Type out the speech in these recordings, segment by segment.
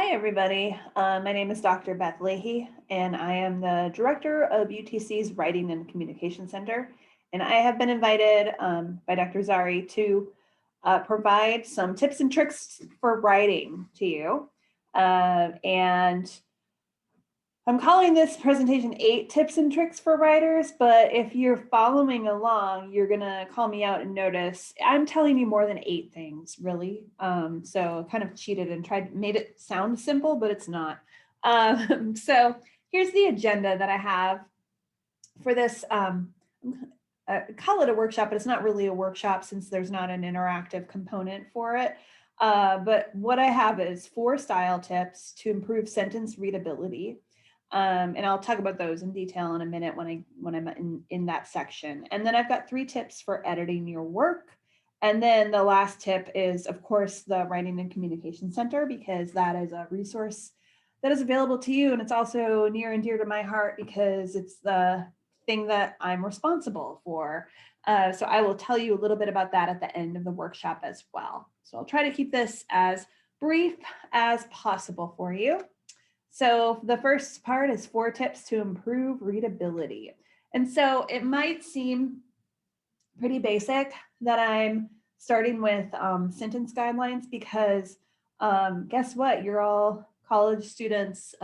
Hi, everybody. My name is Dr. Beth Leahy, and I am the director of UTC's Writing and Communication Center. And I have been invited by Dr. Zahry to provide some tips and tricks for writing to you. And I'm calling this presentation 8 tips and tricks for writers, but if you're following along, you're gonna call me out and notice I'm telling you more than 8 things, really. So kind of cheated and made it sound simple, but it's not. So here's the agenda that I have for this. Call it a workshop, but it's not really a workshop since there's not an interactive component for it. But what I have is 4 style tips to improve sentence readability. And I'll talk about those in detail in a minute when I'm in that section. And then I've got 3 tips for editing your work. And then the last tip is, of course, the Writing and Communication Center, because that is a resource that is available to you. And it's also near and dear to my heart because it's the thing that I'm responsible for. So I will tell you a little bit about that at the end of the workshop as well. So I'll try to keep this as brief as possible for you. So the first part is 4 tips to improve readability. And so it might seem pretty basic that I'm starting with sentence guidelines because guess what? You're all college students.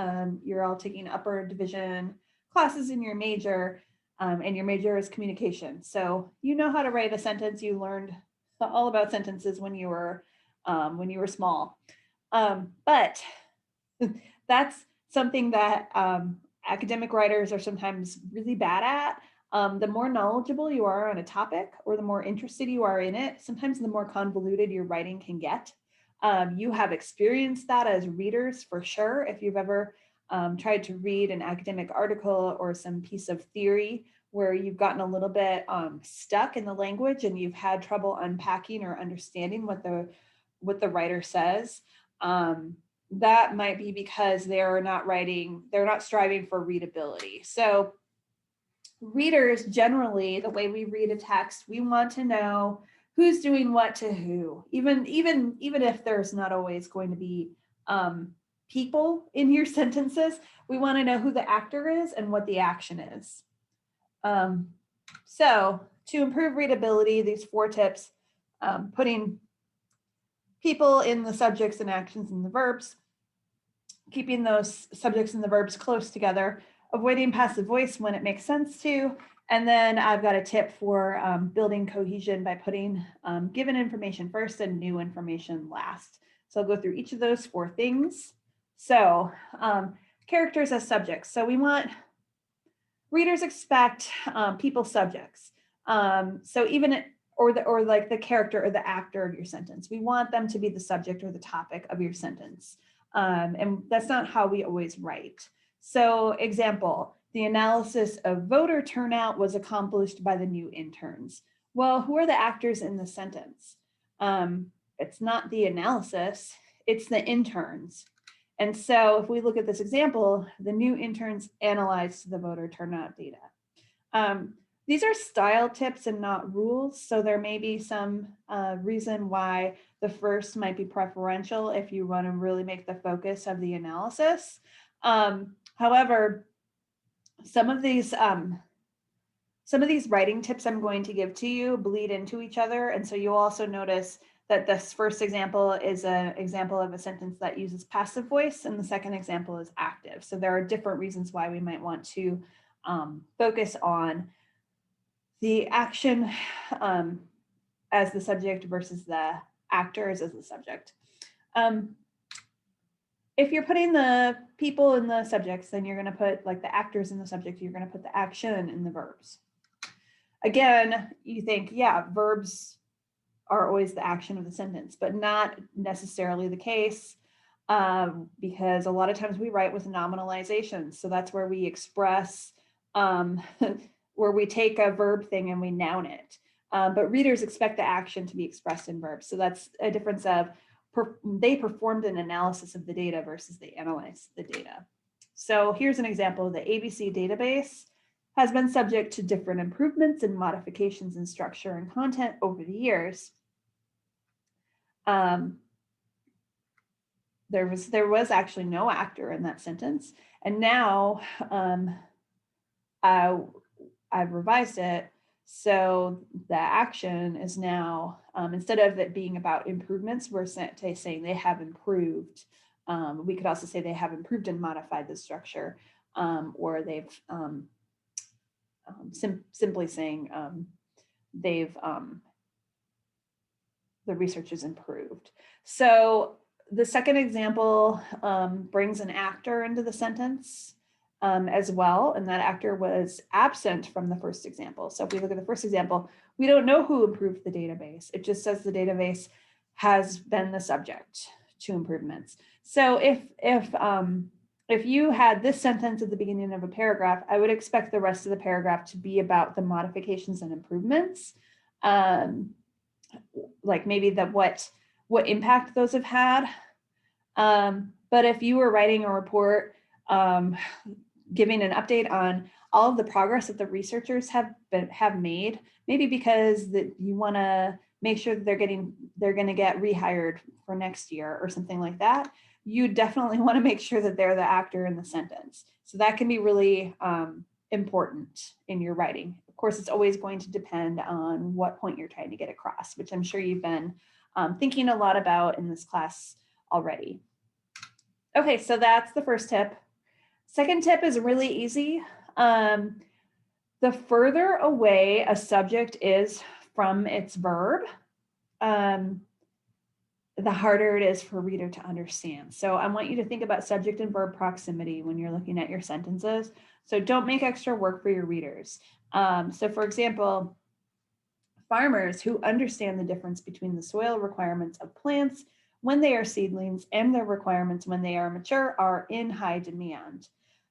You're all taking upper division classes in your major, and your major is communication. So you know how to write a sentence. You learned all about sentences when you were small. But that's something that academic writers are sometimes really bad at. The more knowledgeable you are on a topic or the more interested you are in it, sometimes the more convoluted your writing can get. You have experienced that as readers for sure. If you've ever tried to read an academic article or some piece of theory where you've gotten a little bit stuck in the language and you've had trouble unpacking or understanding what the writer says, that might be because they're not striving for readability. So readers generally, the way we read a text, we want to know who's doing what to who, even if there's not always going to be people in your sentences. We want to know who the actor is and what the action is. So to improve readability, these 4 tips: putting people in the subjects and actions in the verbs, keeping those subjects and the verbs close together, avoiding passive voice when it makes sense to. And then I've got a tip for building cohesion by putting given information first and new information last. So I'll go through each of those 4 things. So characters as subjects. So we want readers expect people subjects. So even or like the character or the actor of your sentence, we want them to be the subject or the topic of your sentence. And that's not how we always write. So example, the analysis of voter turnout was accomplished by the new interns. Well, who are the actors in the sentence? It's not the analysis, it's the interns. And so if we look at this example, the new interns analyzed the voter turnout data. These are style tips and not rules. So there may be some reason why the first might be preferential if you want to really make the focus of the analysis. However, some of these writing tips I'm going to give to you bleed into each other. And so you'll also notice that this first example is an example of a sentence that uses passive voice, and the second example is active. So there are different reasons why we might want to focus on the action as the subject versus the actors as the subject. If you're putting the people in the subjects, then you're going to put like the actors in the subject, you're going to put the action in the verbs. Again, you think, yeah, verbs are always the action of the sentence, but not necessarily the case, because a lot of times we write with nominalizations. So that's where we express, where we take a verb thing and we noun it. But readers expect the action to be expressed in verbs. So that's a difference of they performed an analysis of the data versus they analyzed the data. So here's an example. The ABC database has been subject to different improvements and modifications in structure and content over the years. there was actually no actor in that sentence. And now I've revised it. So the action is now, instead of it being about improvements, we're saying they have improved. We could also say they have improved and modified the structure, or they've simply saying they've the research is improved. So the second example brings an actor into the sentence as well, and that actor was absent from the first example. So if we look at the first example, we don't know who improved the database. It just says the database has been the subject to improvements. So if you had this sentence at the beginning of a paragraph, I would expect the rest of the paragraph to be about the modifications and improvements, like maybe what impact those have had. But if you were writing a report, giving an update on all of the progress that the researchers have made, maybe because that you want to make sure that they're going to get rehired for next year or something like that, you definitely want to make sure that they're the actor in the sentence. So that can be really important in your writing. Of course, it's always going to depend on what point you're trying to get across, which I'm sure you've been thinking a lot about in this class already. Okay, so that's the first tip. Second tip is really easy. The further away a subject is from its verb, the harder it is for a reader to understand. So I want you to think about subject and verb proximity when you're looking at your sentences. So don't make extra work for your readers. So for example, farmers who understand the difference between the soil requirements of plants when they are seedlings and their requirements when they are mature are in high demand.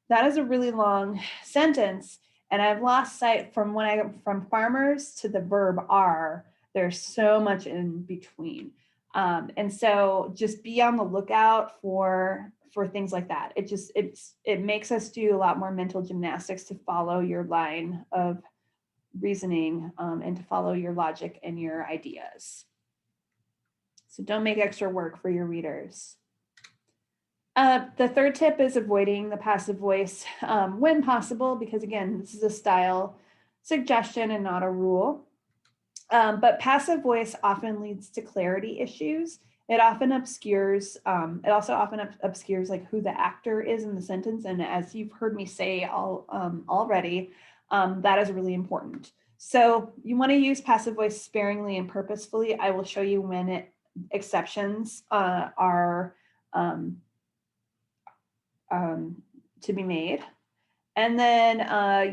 That is a really long sentence, and I've lost sight from from farmers to the verb are. There's so much in between. And so just be on the lookout for things like that. It makes us do a lot more mental gymnastics to follow your line of reasoning and to follow your logic and your ideas. So don't make extra work for your readers. The third tip is avoiding the passive voice when possible, because again, this is a style suggestion and not a rule. But passive voice often leads to clarity issues. It often obscures, it also often obscures like who the actor is in the sentence. And as you've heard me say already, that is really important. So you want to use passive voice sparingly and purposefully. I will show you when exceptions are to be made. And then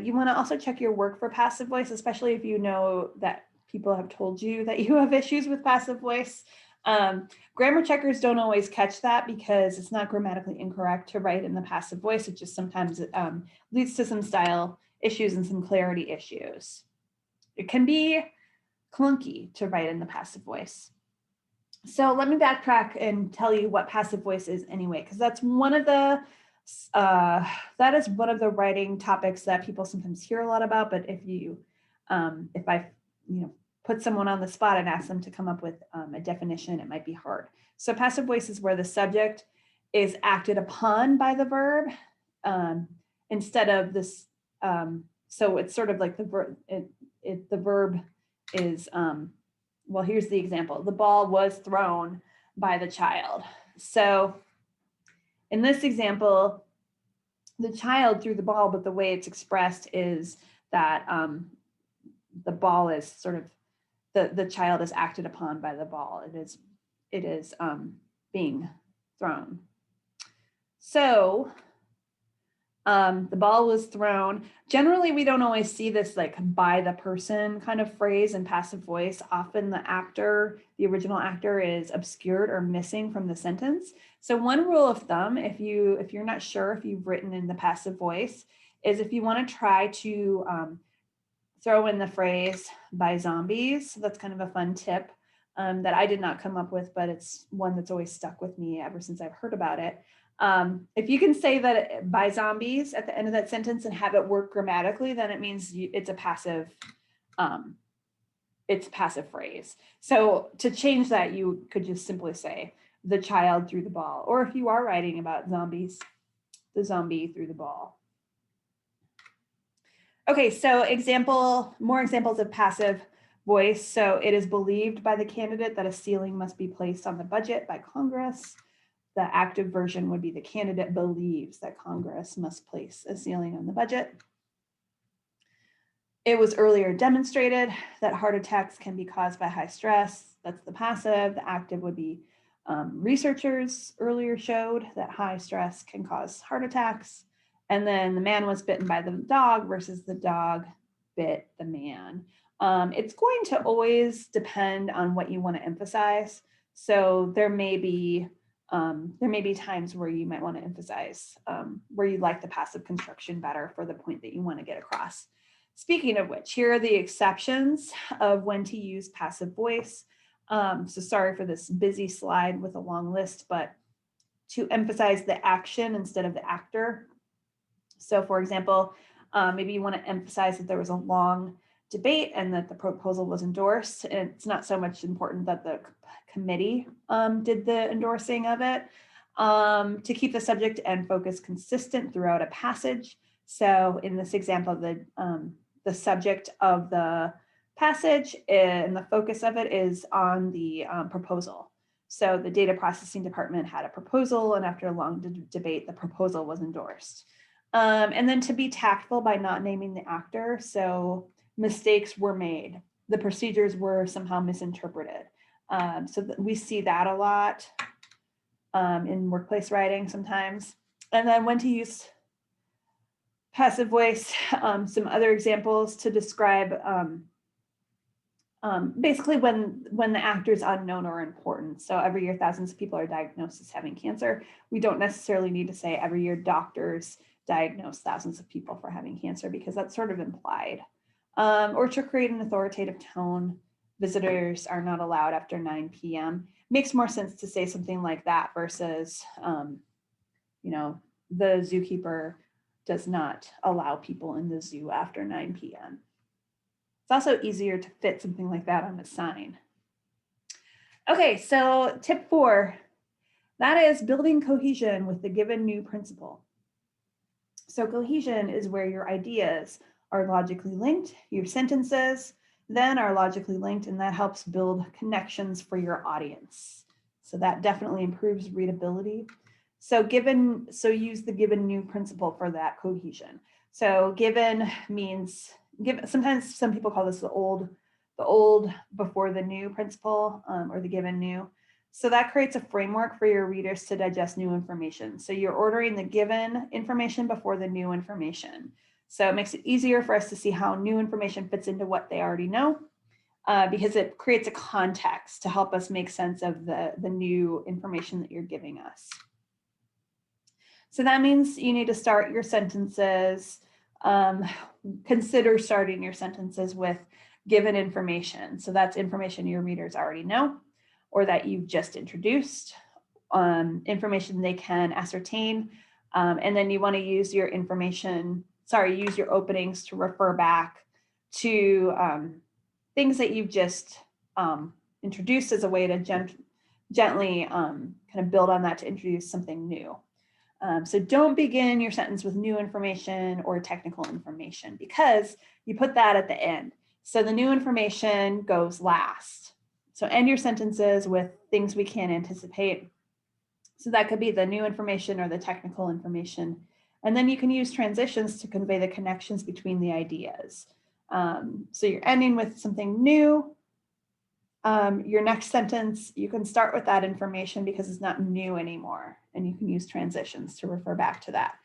you want to also check your work for passive voice, especially if you know that people have told you that you have issues with passive voice. Grammar checkers don't always catch that because it's not grammatically incorrect to write in the passive voice. It just sometimes leads to some style issues and some clarity issues. It can be clunky to write in the passive voice. So let me backtrack and tell you what passive voice is anyway, because that's one of the that is one of the writing topics that people sometimes hear a lot about. But if I put someone on the spot and ask them to come up with a definition, it might be hard. So passive voice is where the subject is acted upon by the verb instead of this. So it's sort of like the verb. The verb is well, here's the example. The ball was thrown by the child. So in this example, the child threw the ball, but the way it's expressed is that the ball is sort of, the child is acted upon by the ball. It is being thrown. So the ball was thrown. Generally, we don't always see this like by the person kind of phrase in passive voice. Often the actor, the original actor, is obscured or missing from the sentence. So one rule of thumb, if you're not sure if you've written in the passive voice, is if you want to try to throw in the phrase by zombies. So that's kind of a fun tip that I did not come up with, but it's one that's always stuck with me ever since I've heard about it. If you can say that by zombies at the end of that sentence and have it work grammatically, then it means it's a passive phrase. So to change that, you could just simply say the child threw the ball, or if you are writing about zombies, the zombie threw the ball. Okay, so more examples of passive voice. So it is believed by the candidate that a ceiling must be placed on the budget by Congress. The active version would be the candidate believes that Congress must place a ceiling on the budget. It was earlier demonstrated that heart attacks can be caused by high stress. That's the passive. The active would be researchers earlier showed that high stress can cause heart attacks. And then the man was bitten by the dog versus the dog bit the man. It's going to always depend on what you want to emphasize. So there may be times where you might want to emphasize where you like the passive construction better for the point that you want to get across. Speaking of which, here are the exceptions of when to use passive voice. So sorry for this busy slide with a long list, but to emphasize the action instead of the actor. So for example, maybe you want to emphasize that there was a long debate and that the proposal was endorsed. And it's not so much important that the committee did the endorsing of it. To keep the subject and focus consistent throughout a passage. So in this example, the subject of the passage and the focus of it is on the proposal. So the data processing department had a proposal, and after a long debate, the proposal was endorsed. And then to be tactful by not naming the actor. So mistakes were made. The procedures were somehow misinterpreted. So we see that a lot in workplace writing sometimes. And then when to use passive voice, some other examples to describe basically when the actor is unknown or important. So every year, thousands of people are diagnosed as having cancer. We don't necessarily need to say every year doctors diagnose thousands of people for having cancer, because that's sort of implied. Or to create an authoritative tone, visitors are not allowed after 9 p.m. Makes more sense to say something like that versus, the zookeeper does not allow people in the zoo after 9 p.m. It's also easier to fit something like that on a sign. Okay, so tip 4, that is building cohesion with the given new principle. So cohesion is where your ideas are logically linked, your sentences then are logically linked, and that helps build connections for your audience. So that definitely improves readability. So use the given new principle for that cohesion. So given means, sometimes some people call this the old before the new principle, or the given new. So that creates a framework for your readers to digest new information. So you're ordering the given information before the new information. So it makes it easier for us to see how new information fits into what they already know, because it creates a context to help us make sense of the new information that you're giving us. So that means you need to start your sentences, consider starting your sentences with given information. So that's information your readers already know, or that you've just introduced, information they can ascertain. And then you want to use your use your openings to refer back to things that you've just introduced as a way to gently kind of build on that to introduce something new. So don't begin your sentence with new information or technical information, because you put that at the end. So the new information goes last. So end your sentences with things we can't anticipate. So that could be the new information or the technical information. And then you can use transitions to convey the connections between the ideas. So you're ending with something new. Your next sentence, you can start with that information because it's not new anymore, and you can use transitions to refer back to that.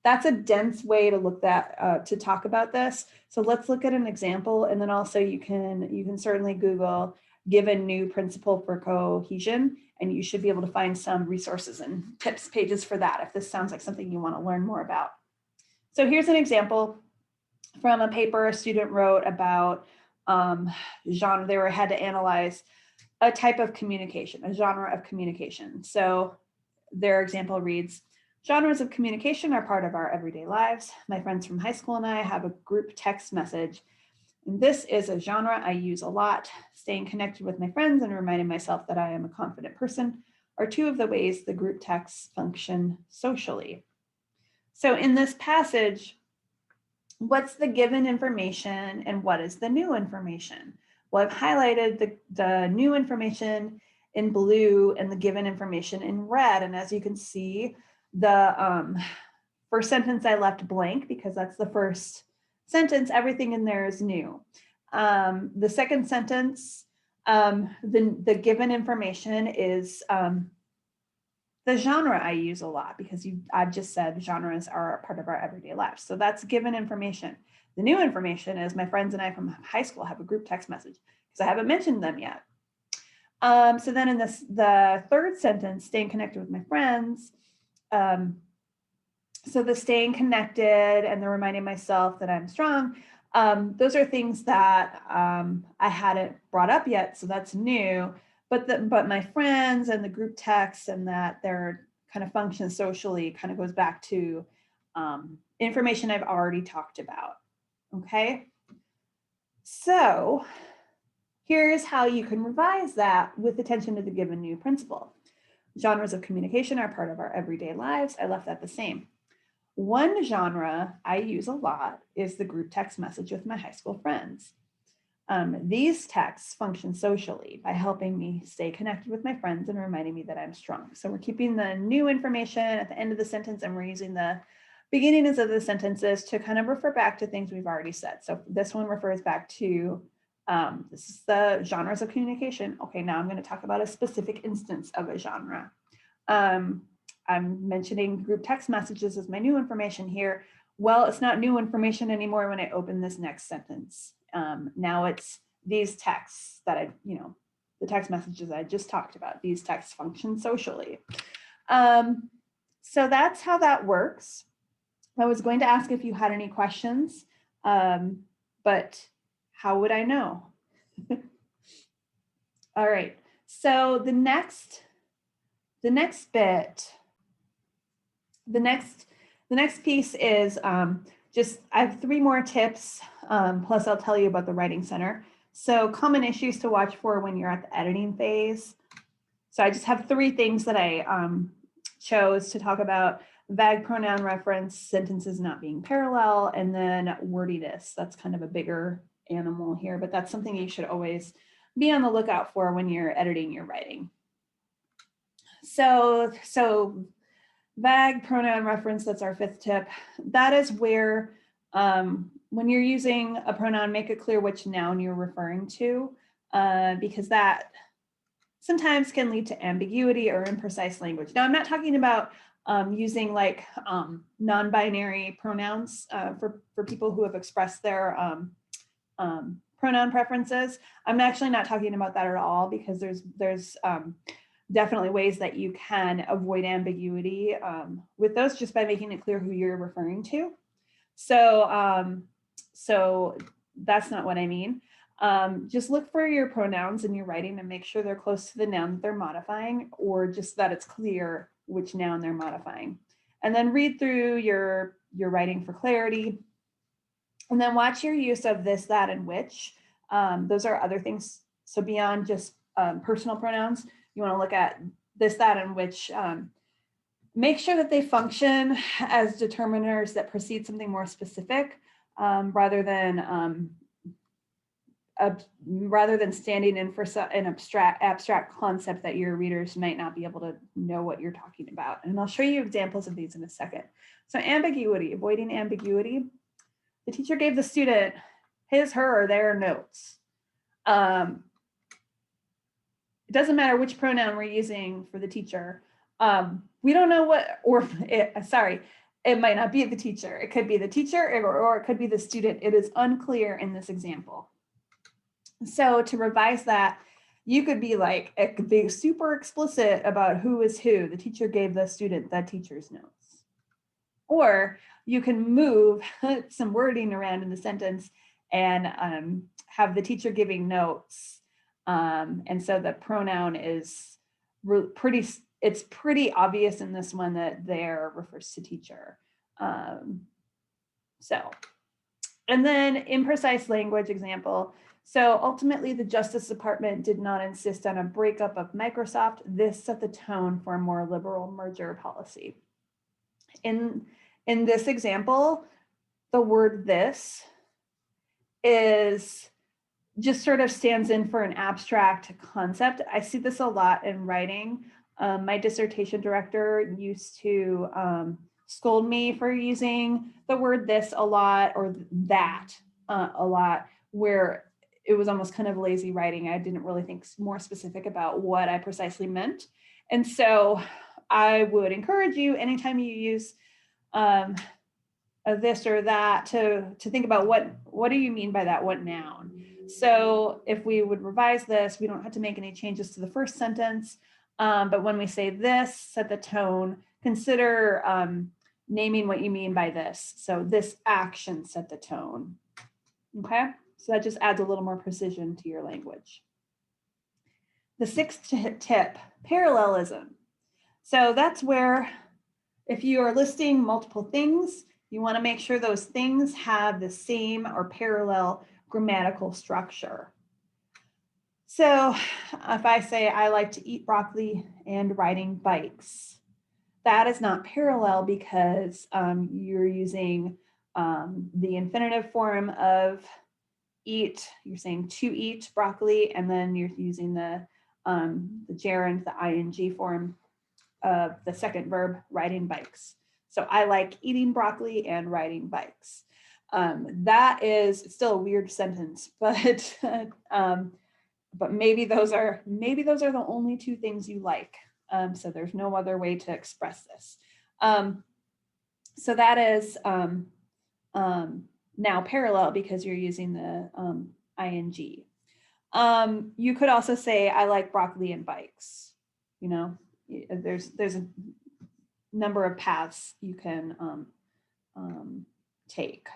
That's a dense way to talk about this. So let's look at an example, and then also you can certainly Google given new principle for cohesion, and you should be able to find some resources and tips pages for that if this sounds like something you want to learn more about. So here's an example from a paper a student wrote about genre. They had to analyze a type of communication, a genre of communication. So their example reads, genres of communication are part of our everyday lives. My friends from high school and I have a group text message. And this is a genre I use a lot, staying connected with my friends and reminding myself that I am a confident person. are two of the ways the group texts function socially. So in this passage, what's the given information and what is the new information? Well, I've highlighted the new information in blue and the given information in red. And as you can see, the first sentence I left blank because that's the first sentence. Everything in there is new. The second sentence, the given information is the genre I use a lot because I've just said genres are a part of our everyday lives. So that's given information. The new information is my friends and I from high school have a group text message because I haven't mentioned them yet. So then in the third sentence, staying connected with my friends. So the staying connected and the reminding myself that I'm strong, those are things that I hadn't brought up yet. So that's new. But my friends and the group texts and that their kind of function socially kind of goes back to information I've already talked about. Okay. So here's how you can revise that with attention to the given new principle. Genres of communication are part of our everyday lives. I left that the same. One genre I use a lot is the group text message with my high school friends. These texts function socially by helping me stay connected with my friends and reminding me that I'm strong. So we're keeping the new information at the end of the sentence and we're using the beginnings of the sentences to kind of refer back to things we've already said. So this one refers back to, this is the genres of communication. Okay, now I'm going to talk about a specific instance of a genre. I'm mentioning group text messages as my new information here. Well, it's not new information anymore when I open this next sentence. Now it's these texts that the text messages I just talked about. These texts function socially. So that's how that works. I was going to ask if you had any questions, but how would I know? All right. So the next piece is just, I have 3 more tips, plus I'll tell you about the Writing Center. So common issues to watch for when you're at the editing phase. So I just have 3 things that I chose to talk about: vague pronoun reference, sentences not being parallel, and then wordiness. That's kind of a bigger animal here, but that's something you should always be on the lookout for when you're editing your writing. So vague pronoun reference, that's our 5th tip. That is where when you're using a pronoun, make it clear which noun you're referring to, because that sometimes can lead to ambiguity or imprecise language. Now, I'm not talking about using like non-binary pronouns for people who have expressed their pronoun preferences. I'm actually not talking about that at all, because there's definitely ways that you can avoid ambiguity with those just by making it clear who you're referring to. So that's not what I mean. Just look for your pronouns in your writing and make sure they're close to the noun that they're modifying, or just that it's clear which noun they're modifying. And then read through your writing for clarity. And then watch your use of this, that, and which. Those are other things. So beyond just personal pronouns, you want to look at this, that, and which. Make sure that they function as determiners that precede something more specific, rather than standing in for an abstract concept that your readers might not be able to know what you're talking about. And I'll show you examples of these in a second. So ambiguity, avoiding ambiguity. The teacher gave the student his, her, or their notes. It doesn't matter which pronoun we're using for the teacher. We don't know what, it might not be the teacher. It could be the teacher or it could be the student. It is unclear in this example. So to revise that, you could be like, it could be super explicit about who is who. The teacher gave the student the teacher's notes. Or you can move some wording around in the sentence and have the teacher giving notes. And so the pronoun is it's pretty obvious in this one that there refers to teacher. And then imprecise language example. So ultimately, the Justice Department did not insist on a breakup of Microsoft. This set the tone for a more liberal merger policy. In this example, the word "this" is just sort of stands in for an abstract concept. I see this a lot in writing. My dissertation director used to scold me for using the word "this" a lot, or "that" a lot, where it was almost kind of lazy writing. I didn't really think more specific about what I precisely meant. And so I would encourage you, anytime you use a this or that, to think about what do you mean by that, what noun? So if we would revise this, we don't have to make any changes to the first sentence. But when we say this, set the tone, consider naming what you mean by this. So this action set the tone. Okay, so that just adds a little more precision to your language. The sixth tip, parallelism. So that's where, if you are listing multiple things, you want to make sure those things have the same or parallel grammatical structure. So if I say I like to eat broccoli and riding bikes, that is not parallel because you're using the infinitive form of eat. You're saying to eat broccoli, and then you're using the gerund, the ing form of the second verb, riding bikes. So I like eating broccoli and riding bikes. That is still a weird sentence, but maybe those are the only two things you like. So there's no other way to express this. So that is now parallel because you're using the ing. You could also say I like broccoli and bikes. You know, there's a number of paths you can take.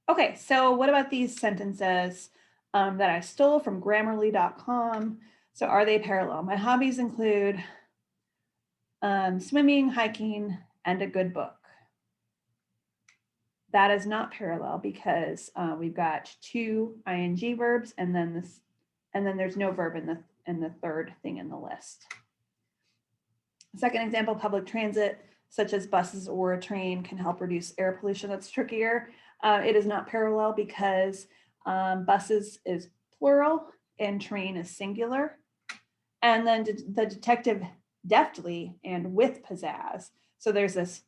Okay, so what about these sentences that I stole from Grammarly.com? So are they parallel? My hobbies include swimming, hiking, and a good book. That is not parallel because we've got two ing verbs, and then there's no verb in the third thing in the list. Second example, public transit, such as buses or a train, can help reduce air pollution. That's trickier. It is not parallel because buses is plural and train is singular. And then the detective deftly and with pizzazz. So there's this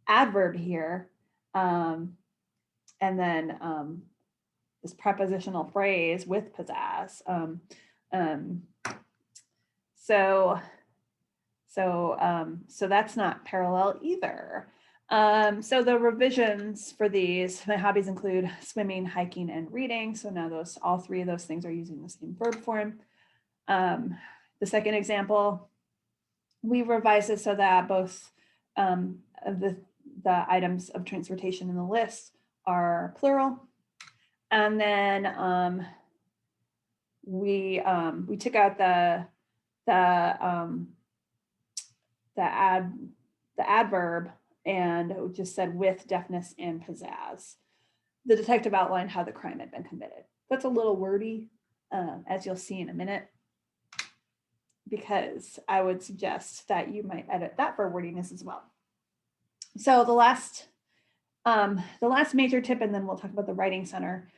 adverb here, and then this prepositional phrase with pizzazz. So that's not parallel either. So the revisions for these, my hobbies include swimming, hiking, and reading. So now all three of those things are using the same verb form. The second example, we revised it so that both of the items of transportation in the list are plural. And then we took out the adverb and just said with deftness and pizzazz. The detective outlined how the crime had been committed. That's a little wordy, as you'll see in a minute, because I would suggest that you might edit that for wordiness as well. So the last major tip, and then we'll talk about the writing center,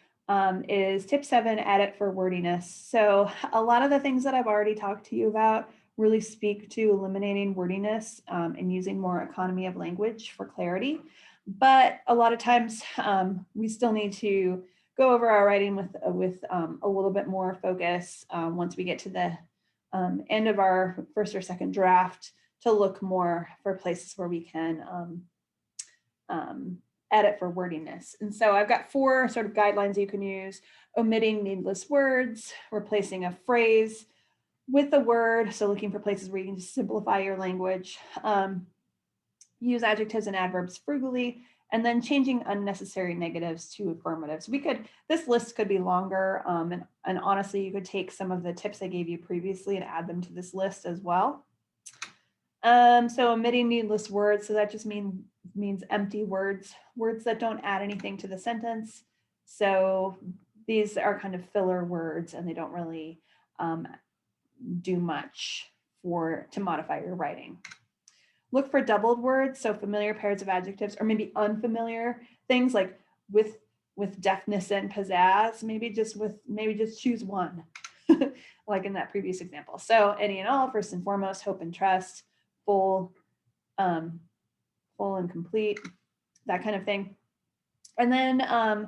is tip 7, edit for wordiness. So a lot of the things that I've already talked to you about really speak to eliminating wordiness and using more economy of language for clarity. But a lot of times we still need to go over our writing with a little bit more focus once we get to the end of our first or second draft, to look more for places where we can edit for wordiness. And so I've got 4 sort of guidelines you can use: omitting needless words, replacing a phrase with a word, so looking for places where you can just simplify your language, use adjectives and adverbs frugally, and then changing unnecessary negatives to affirmatives. This list could be longer, and honestly, you could take some of the tips I gave you previously and add them to this list as well. So omitting needless words, so that just means empty words that don't add anything to the sentence. So these are kind of filler words and they don't really do much to modify your writing. Look for doubled words, so familiar pairs of adjectives, or maybe unfamiliar things like with deftness and pizzazz. Maybe just choose one, like in that previous example. So any and all, first and foremost, hope and trust, full and complete, that kind of thing. And then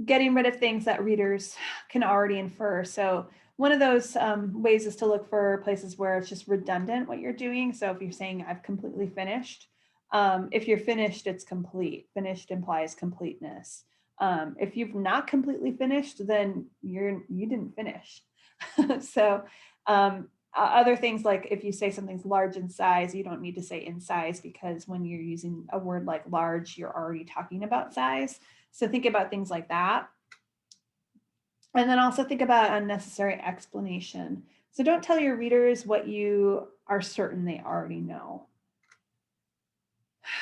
getting rid of things that readers can already infer. So one of those ways is to look for places where it's just redundant what you're doing. So if you're saying I've completely finished, if you're finished, it's complete. Finished implies completeness. If you've not completely finished, then you didn't finish. So other things, like if you say something's large in size, you don't need to say in size, because when you're using a word like large, you're already talking about size. So think about things like that. And then also think about unnecessary explanation. So don't tell your readers what you are certain they already know.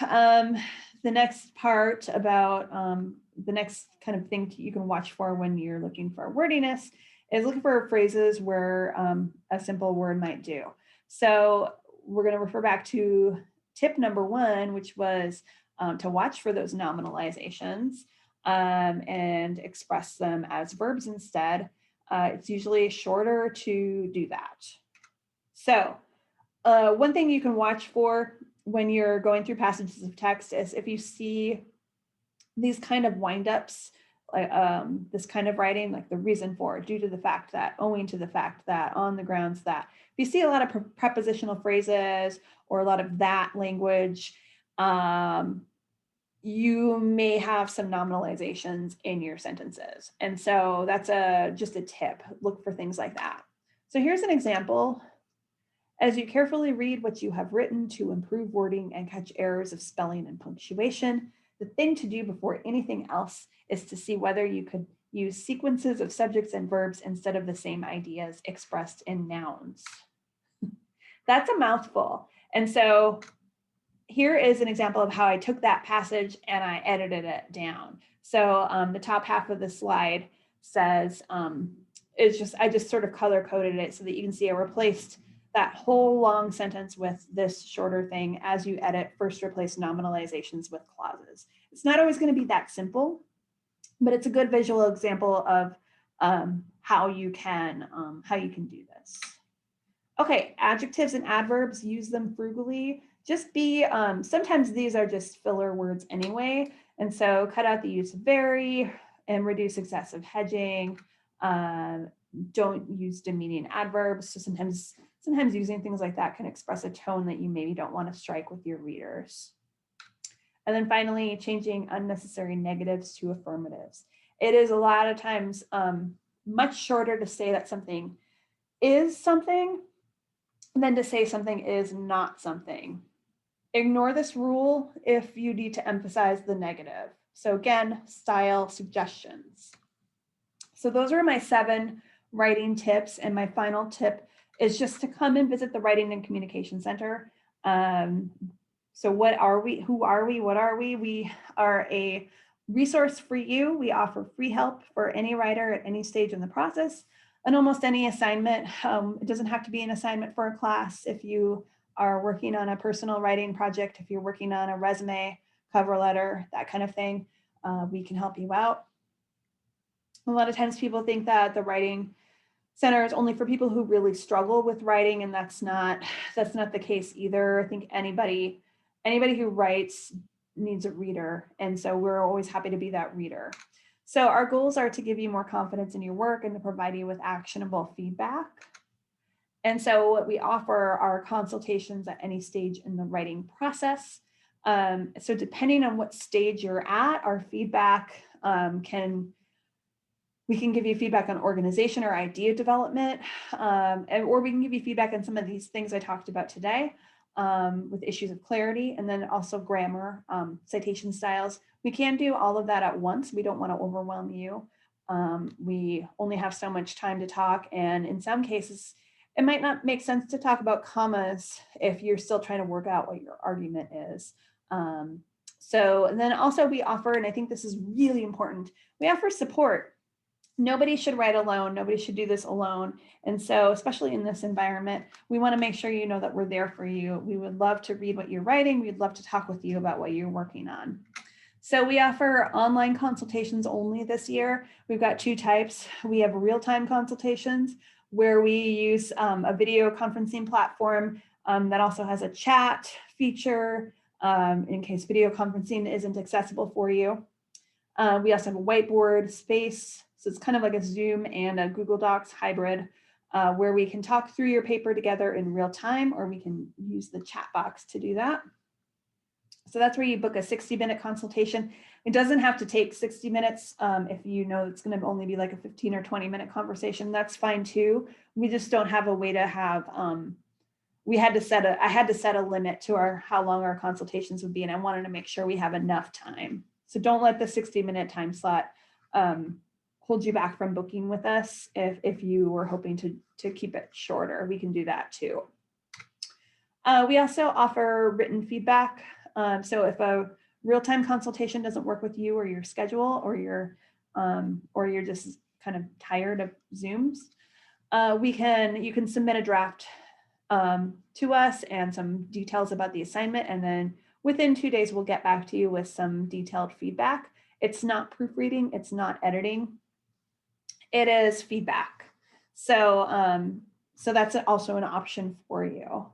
The next part about the next kind of thing you can watch for when you're looking for wordiness is looking for phrases where a simple word might do. So we're going to refer back to tip number 1, which was to watch for those nominalizations and express them as verbs instead. It's usually shorter to do that. So one thing you can watch for when you're going through passages of text is if you see these kind of windups, like this kind of writing, like the reason for, due to the fact that, owing to the fact that, on the grounds that. If you see a lot of prepositional phrases or a lot of that language, you may have some nominalizations in your sentences. And so that's just a tip. Look for things like that. So here's an example. As you carefully read what you have written to improve wording and catch errors of spelling and punctuation, the thing to do before anything else is to see whether you could use sequences of subjects and verbs instead of the same ideas expressed in nouns. That's a mouthful. And so here is an example of how I took that passage and I edited it down. So the top half of the slide says, I just sort of color coded it so that you can see I replaced that whole long sentence with this shorter thing. As you edit, first replace nominalizations with clauses. It's not always going to be that simple, but it's a good visual example of how you can do this. Okay, adjectives and adverbs, use them frugally. Just be, sometimes these are just filler words anyway. And so cut out the use of very and reduce excessive hedging. Don't use demeaning adverbs. So sometimes using things like that can express a tone that you maybe don't want to strike with your readers. And then finally, changing unnecessary negatives to affirmatives. It is a lot of times much shorter to say that something is something than to say something is not something. Ignore this rule if you need to emphasize the negative. So again, style suggestions. So those are my 7 writing tips. And my final tip is just to come and visit the Writing and Communication Center. So what are we? Who are we? What are we? We are a resource for you. We offer free help for any writer at any stage in the process and almost any assignment. It doesn't have to be an assignment for a class. If you are working on a personal writing project, if you're working on a resume, cover letter, that kind of thing, we can help you out. A lot of times people think that the Writing Center is only for people who really struggle with writing, and that's not the case either. I think anybody who writes needs a reader, and so we're always happy to be that reader. So our goals are to give you more confidence in your work and to provide you with actionable feedback. And so what we offer are consultations at any stage in the writing process. So depending on what stage you're at, our feedback we can give you feedback on organization or idea development, or we can give you feedback on some of these things I talked about today with issues of clarity, and then also grammar, citation styles. We can do all of that at once. We don't want to overwhelm you. We only have so much time to talk, and in some cases, it might not make sense to talk about commas if you're still trying to work out what your argument is. So and then also we offer, and I think this is really important, we offer support. Nobody should write alone. Nobody should do this alone. And so, especially in this environment, we want to make sure you know that we're there for you. We would love to read what you're writing. We'd love to talk with you about what you're working on. So we offer online consultations only this year. We've got two types. We have real-time consultations where we use a video conferencing platform that also has a chat feature in case video conferencing isn't accessible for you. We also have a whiteboard space. So it's kind of like a Zoom and a Google Docs hybrid where we can talk through your paper together in real time, or we can use the chat box to do that. So that's where you book a 60-minute consultation. It doesn't have to take 60 minutes. If you know it's going to only be like a 15 or 20-minute conversation, that's fine too. We just don't have a way to have, I had to set a limit to how long our consultations would be, and I wanted to make sure we have enough time. So don't let the 60-minute time slot hold you back from booking with us. If you were hoping to keep it shorter, we can do that too. We also offer written feedback. So if a real-time consultation doesn't work with you or your schedule, or you're just kind of tired of Zooms, you can submit a draft to us and some details about the assignment, and then within 2 days we'll get back to you with some detailed feedback. It's not proofreading, it's not editing, it is feedback. So so that's also an option for you.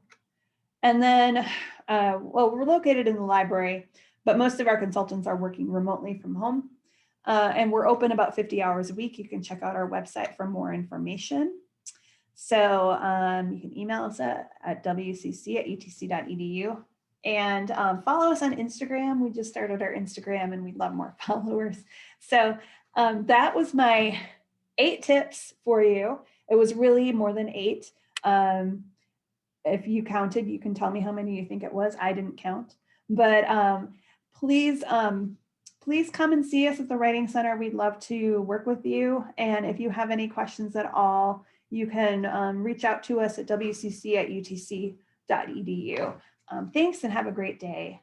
And then, well, we're located in the library, but most of our consultants are working remotely from home. And we're open about 50 hours a week. You can check out our website for more information. So you can email us at wcc@utc.edu, and follow us on Instagram. We just started our Instagram and we'd love more followers. So that was my 8 tips for you. It was really more than 8. If you counted, you can tell me how many you think it was. I didn't count, but please come and see us at the Writing Center. We'd love to work with you. And if you have any questions at all, you can reach out to us at wcc@utc.edu. Thanks and have a great day.